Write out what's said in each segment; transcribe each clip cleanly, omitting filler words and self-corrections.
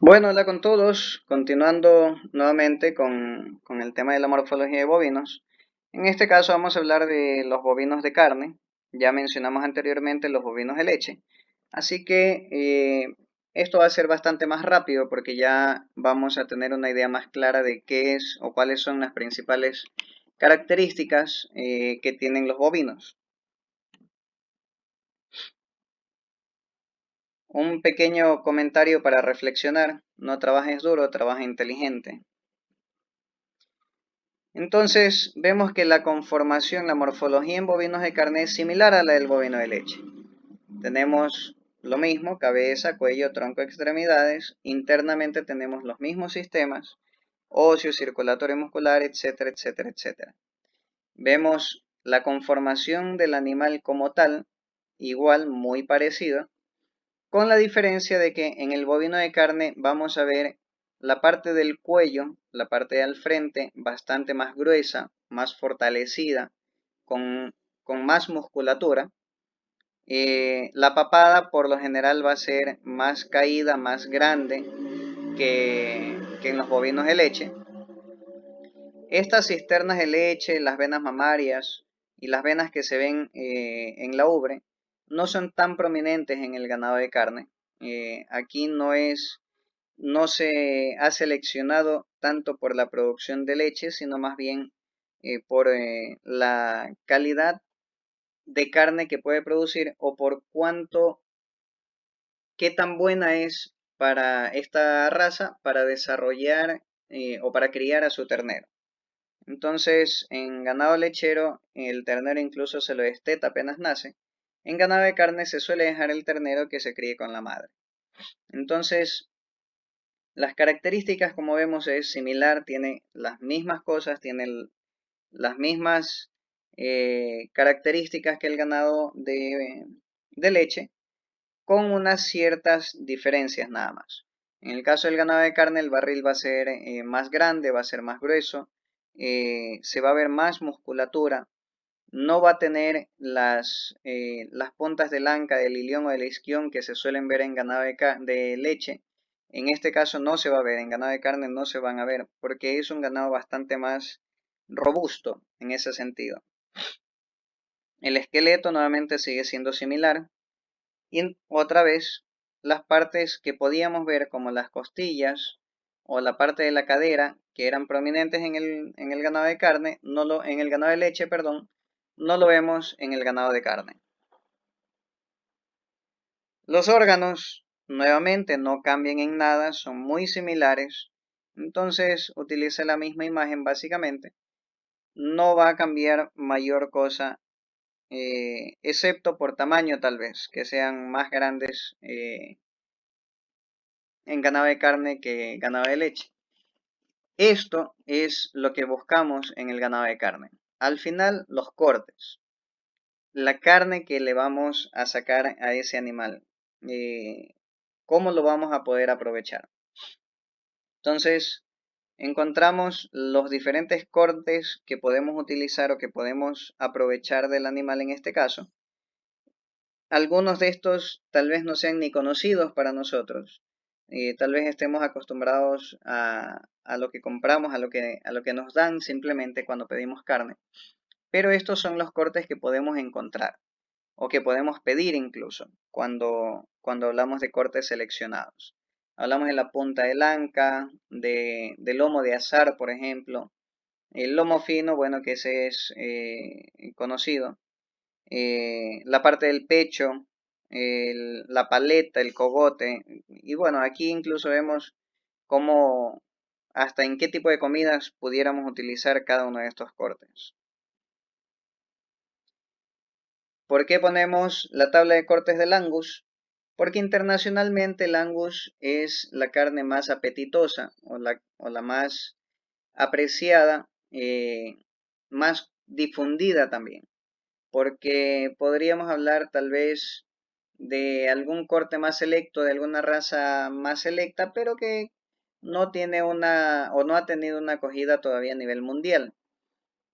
Bueno, hola con todos. Continuando nuevamente con el tema de la morfología de bovinos. En este caso vamos a hablar de los bovinos de carne. Ya mencionamos anteriormente los bovinos de leche. Así que esto va a ser bastante más rápido porque ya vamos a tener una idea más clara de qué es o cuáles son las principales características que tienen los bovinos. Un pequeño comentario para reflexionar. No trabajes duro, trabaja inteligente. Entonces vemos que la conformación, la morfología en bovinos de carne es similar a la del bovino de leche. Tenemos lo mismo, cabeza, cuello, tronco, extremidades. Internamente tenemos los mismos sistemas, óseo, circulatorio muscular, etcétera, etcétera, etcétera. Vemos la conformación del animal como tal, igual, muy parecida, con la diferencia de que en el bovino de carne vamos a ver la parte del cuello, la parte del frente, bastante más gruesa, más fortalecida, con más musculatura. La papada por lo general va a ser más caída, más grande que en los bovinos de leche. Estas cisternas de leche, las venas mamarias y las venas que se ven en la ubre no son tan prominentes en el ganado de carne. Aquí no se ha seleccionado tanto por la producción de leche, sino más bien por la calidad de carne que puede producir o por qué tan buena es para esta raza para desarrollar o para criar a su ternero. Entonces, en ganado lechero, el ternero incluso se lo desteta apenas nace. En ganado de carne se suele dejar el ternero que se críe con la madre. Entonces, las características, como vemos, es similar, tiene las mismas cosas, tiene las mismas características que el ganado de leche, con unas ciertas diferencias nada más. En el caso del ganado de carne, el barril va a ser más grande, va a ser más grueso, se va a ver más musculatura, no va a tener las puntas del anca, del ilión o del isquión que se suelen ver en ganado de leche. En este caso no se va a ver, en ganado de carne no se van a ver, porque es un ganado bastante más robusto en ese sentido. El esqueleto nuevamente sigue siendo similar, y otra vez, las partes que podíamos ver como las costillas o la parte de la cadera que eran prominentes en el ganado de carne, en el ganado de leche, perdón, no lo vemos en el ganado de carne. Los órganos, nuevamente, no cambian en nada, son muy similares. Entonces, utiliza la misma imagen básicamente. No va a cambiar mayor cosa, excepto por tamaño tal vez, que sean más grandes en ganado de carne que ganado de leche. Esto es lo que buscamos en el ganado de carne. Al final, los cortes. La carne que le vamos a sacar a ese animal. ¿Cómo lo vamos a poder aprovechar? Entonces, encontramos los diferentes cortes que podemos utilizar o que podemos aprovechar del animal en este caso. Algunos de estos tal vez no sean ni conocidos para nosotros. Tal vez estemos acostumbrados a lo que compramos, a lo que nos dan simplemente cuando pedimos carne. Pero estos son los cortes que podemos encontrar o que podemos pedir incluso cuando hablamos de cortes seleccionados. Hablamos de la punta del anca, del lomo de azar, por ejemplo. El lomo fino, bueno, que ese es conocido. La parte del pecho, la paleta, el cogote. Y bueno, aquí incluso vemos cómo, hasta en qué tipo de comidas pudiéramos utilizar cada uno de estos cortes. ¿Por qué ponemos la tabla de cortes del Angus? Porque internacionalmente el Angus es la carne más apetitosa o la más apreciada, más difundida también. Porque podríamos hablar tal vez de algún corte más selecto, de alguna raza más selecta, pero que no tiene una o no ha tenido una acogida todavía a nivel mundial,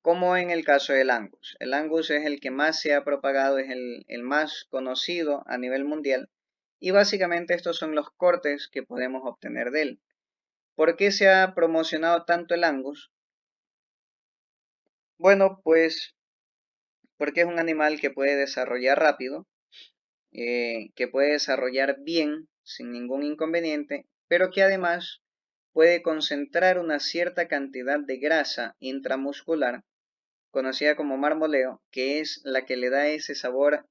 como en el caso del Angus. El Angus es el que más se ha propagado, es el más conocido a nivel mundial, Y básicamente estos son los cortes que podemos obtener de él. ¿Por qué se ha promocionado tanto el Angus? Bueno, pues porque es un animal que puede desarrollar rápido, que puede desarrollar bien, sin ningún inconveniente, pero que además puede concentrar una cierta cantidad de grasa intramuscular, conocida como marmoleo, que es la que le da ese sabor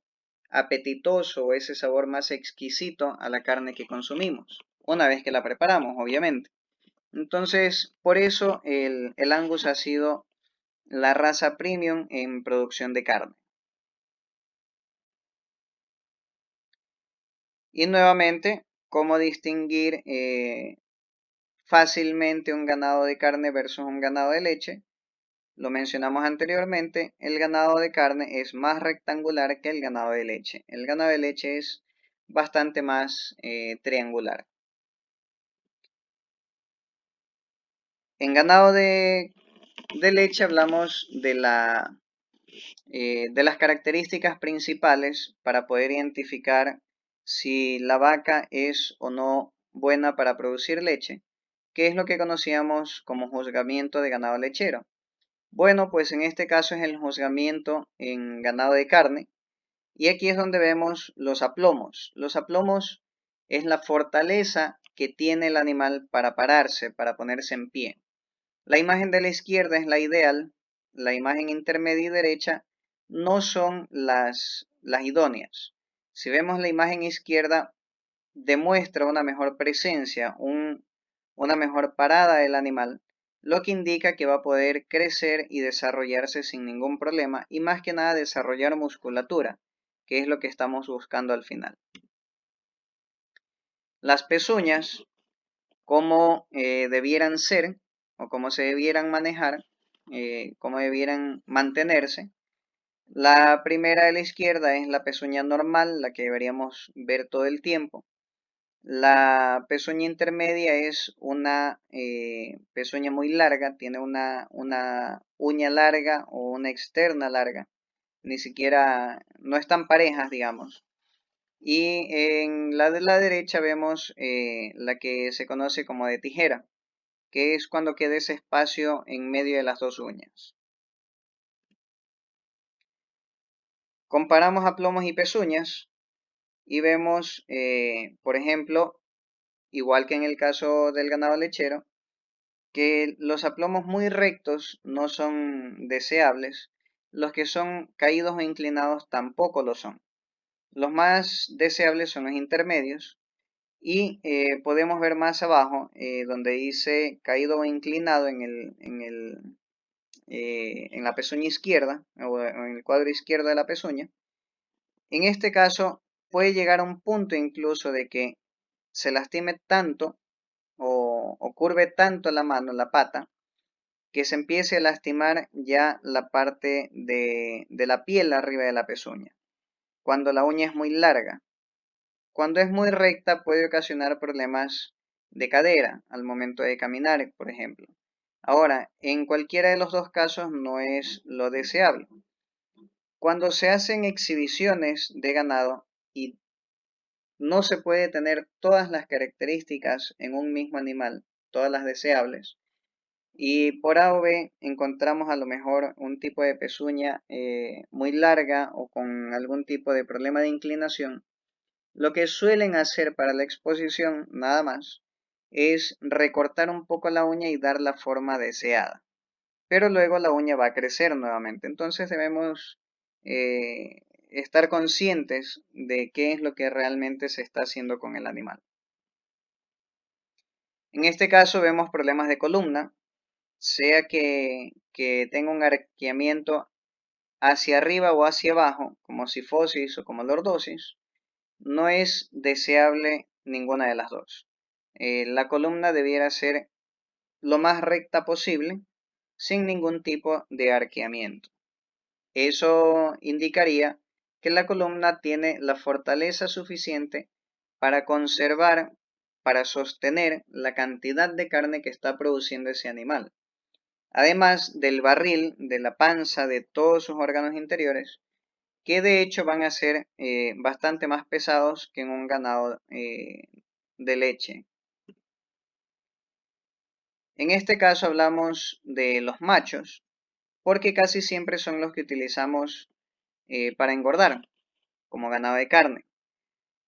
apetitoso o ese sabor más exquisito a la carne que consumimos, una vez que la preparamos, obviamente. Entonces, por eso el Angus ha sido la raza premium en producción de carne. Y nuevamente, ¿cómo distinguir fácilmente un ganado de carne versus un ganado de leche? Lo mencionamos anteriormente, el ganado de carne es más rectangular que el ganado de leche. El ganado de leche es bastante más triangular. En ganado de leche hablamos de las características principales para poder identificar si la vaca es o no buena para producir leche, que es lo que conocíamos como juzgamiento de ganado lechero. Bueno, pues en este caso es el juzgamiento en ganado de carne, y aquí es donde vemos los aplomos. Los aplomos es la fortaleza que tiene el animal para pararse, para ponerse en pie. La imagen de la izquierda es la ideal, la imagen intermedia y derecha no son las idóneas. Si vemos la imagen izquierda, demuestra una mejor presencia, una mejor parada del animal, lo que indica que va a poder crecer y desarrollarse sin ningún problema y más que nada desarrollar musculatura, que es lo que estamos buscando al final. Las pezuñas, cómo debieran ser o cómo se debieran manejar, cómo debieran mantenerse. La primera de la izquierda es la pezuña normal, la que deberíamos ver todo el tiempo. La pezuña intermedia es una pezuña muy larga, tiene una uña larga o una externa larga, ni siquiera, no están parejas, digamos. Y en la de la derecha vemos la que se conoce como de tijera, que es cuando queda ese espacio en medio de las dos uñas. Comparamos aplomos y pezuñas y vemos, por ejemplo, igual que en el caso del ganado lechero, que los aplomos muy rectos no son deseables, los que son caídos o inclinados tampoco lo son. Los más deseables son los intermedios y podemos ver más abajo donde dice caído o inclinado en la pezuña izquierda o en el cuadro izquierdo de la pezuña. En este caso puede llegar a un punto incluso de que se lastime tanto o curve tanto la mano, la pata, que se empiece a lastimar ya la parte de la piel arriba de la pezuña, cuando la uña es muy larga. Cuando es muy recta puede ocasionar problemas de cadera al momento de caminar, por ejemplo. Ahora, en cualquiera de los dos casos no es lo deseable. Cuando se hacen exhibiciones de ganado y no se puede tener todas las características en un mismo animal, todas las deseables, y por A o B encontramos a lo mejor un tipo de pezuña muy larga o con algún tipo de problema de inclinación. Lo que suelen hacer para la exposición, nada más, es recortar un poco la uña y dar la forma deseada. Pero luego la uña va a crecer nuevamente. Entonces debemos estar conscientes de qué es lo que realmente se está haciendo con el animal. En este caso vemos problemas de columna, sea que tenga un arqueamiento hacia arriba o hacia abajo, como cifosis o como lordosis, no es deseable ninguna de las dos. La columna debiera ser lo más recta posible, sin ningún tipo de arqueamiento. Eso indicaría que la columna tiene la fortaleza suficiente para conservar, para sostener la cantidad de carne que está produciendo ese animal. Además del barril, de la panza, de todos sus órganos interiores, que de hecho van a ser bastante más pesados que en un ganado de leche. En este caso hablamos de los machos, porque casi siempre son los que utilizamos para engordar, como ganado de carne.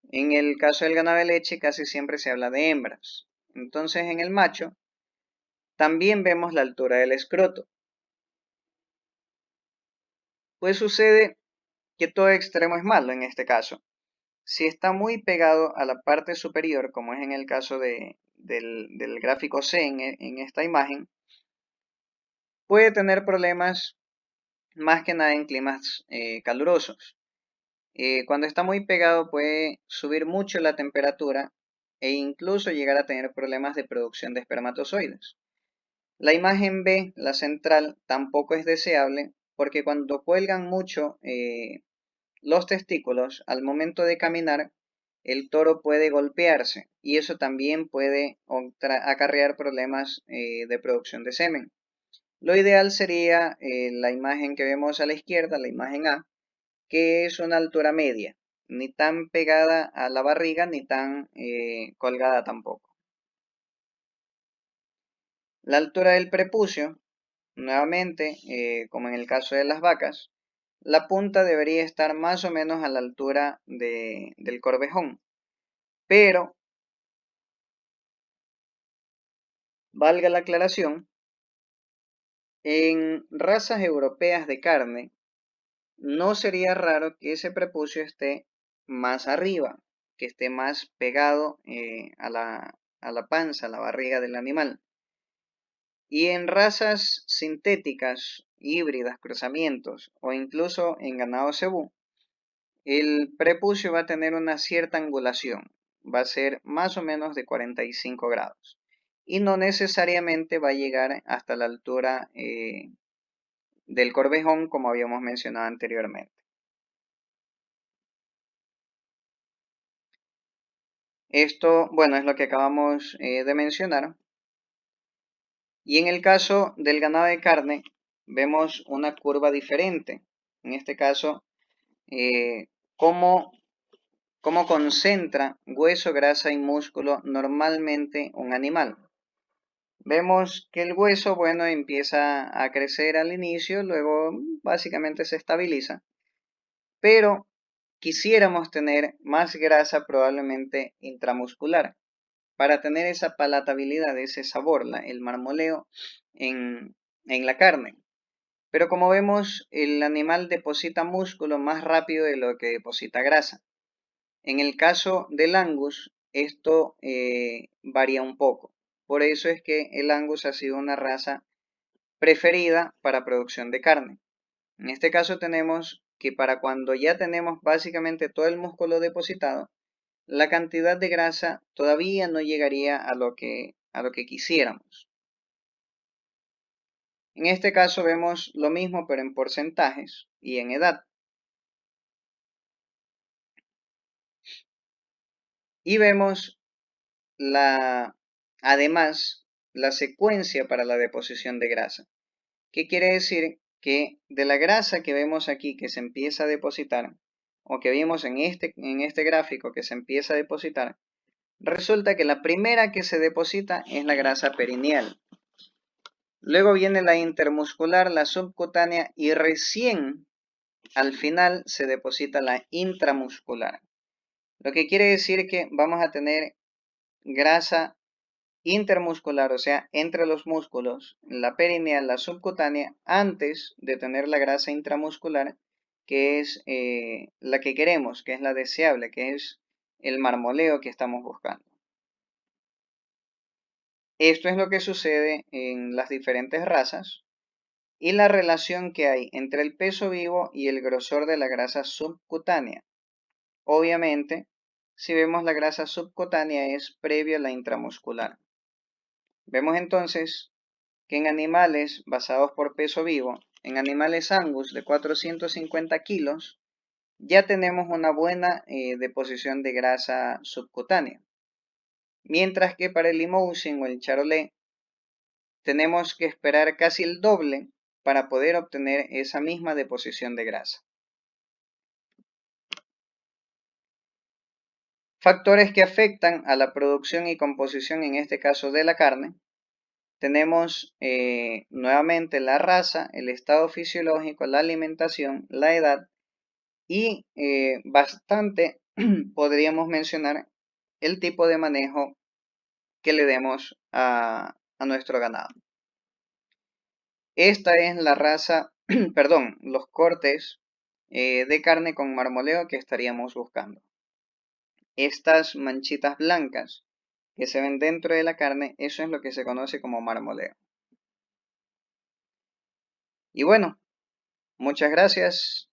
En el caso del ganado de leche casi siempre se habla de hembras. Entonces en el macho también vemos la altura del escroto. Pues sucede que todo extremo es malo en este caso. Si está muy pegado a la parte superior, como es en el caso del gráfico C en esta imagen, puede tener problemas más que nada en climas calurosos. Cuando está muy pegado puede subir mucho la temperatura e incluso llegar a tener problemas de producción de espermatozoides. La imagen B, la central, tampoco es deseable porque cuando cuelgan mucho los testículos, al momento de caminar, el toro puede golpearse y eso también puede acarrear problemas de producción de semen. Lo ideal sería la imagen que vemos a la izquierda, la imagen A, que es una altura media, ni tan pegada a la barriga ni tan colgada tampoco. La altura del prepucio, nuevamente, como en el caso de las vacas, la punta debería estar más o menos a la altura del corvejón, pero, valga la aclaración, en razas europeas de carne, no sería raro que ese prepucio esté más arriba, que esté más pegado a la panza, a la barriga del animal. Y en razas sintéticas, híbridas, cruzamientos o incluso en ganado cebú, el prepucio va a tener una cierta angulación, va a ser más o menos de 45 grados y no necesariamente va a llegar hasta la altura del corvejón como habíamos mencionado anteriormente. Esto, bueno, es lo que acabamos de mencionar. Y en el caso del ganado de carne, vemos una curva diferente. En este caso, eh, cómo, cómo concentra hueso, grasa y músculo normalmente un animal. Vemos que el hueso, bueno, empieza a crecer al inicio, luego básicamente se estabiliza. Pero quisiéramos tener más grasa probablemente intramuscular para tener esa palatabilidad, ese sabor, el marmoleo en la carne. Pero como vemos, el animal deposita músculo más rápido de lo que deposita grasa. En el caso del Angus, esto varía un poco. Por eso es que el Angus ha sido una raza preferida para producción de carne. En este caso tenemos que para cuando ya tenemos básicamente todo el músculo depositado, la cantidad de grasa todavía no llegaría a lo que quisiéramos. En este caso vemos lo mismo pero en porcentajes y en edad. Y vemos además la secuencia para la deposición de grasa. ¿Qué quiere decir? Que de la grasa que vemos aquí que se empieza a depositar, o que vimos en este gráfico que se empieza a depositar, resulta que la primera que se deposita es la grasa perineal. Luego viene la intermuscular, la subcutánea y recién al final se deposita la intramuscular. Lo que quiere decir que vamos a tener grasa intermuscular, o sea, entre los músculos, la perineal, la subcutánea, antes de tener la grasa intramuscular, que es la que queremos, que es la deseable, que es el marmoleo que estamos buscando. Esto es lo que sucede en las diferentes razas y la relación que hay entre el peso vivo y el grosor de la grasa subcutánea. Obviamente, si vemos la grasa subcutánea es previo a la intramuscular. Vemos entonces que en animales basados por peso vivo, en animales Angus de 450 kilos, ya tenemos una buena deposición de grasa subcutánea. Mientras que para el Limousin o el Charolais tenemos que esperar casi el doble para poder obtener esa misma deposición de grasa. Factores que afectan a la producción y composición, en este caso de la carne. Tenemos nuevamente la raza, el estado fisiológico, la alimentación, la edad y bastante podríamos mencionar el tipo de manejo que le demos a nuestro ganado. Esta es la raza, perdón, los cortes de carne con marmoleo que estaríamos buscando. Estas manchitas blancas que se ven dentro de la carne, eso es lo que se conoce como marmoleo. Y bueno, muchas gracias.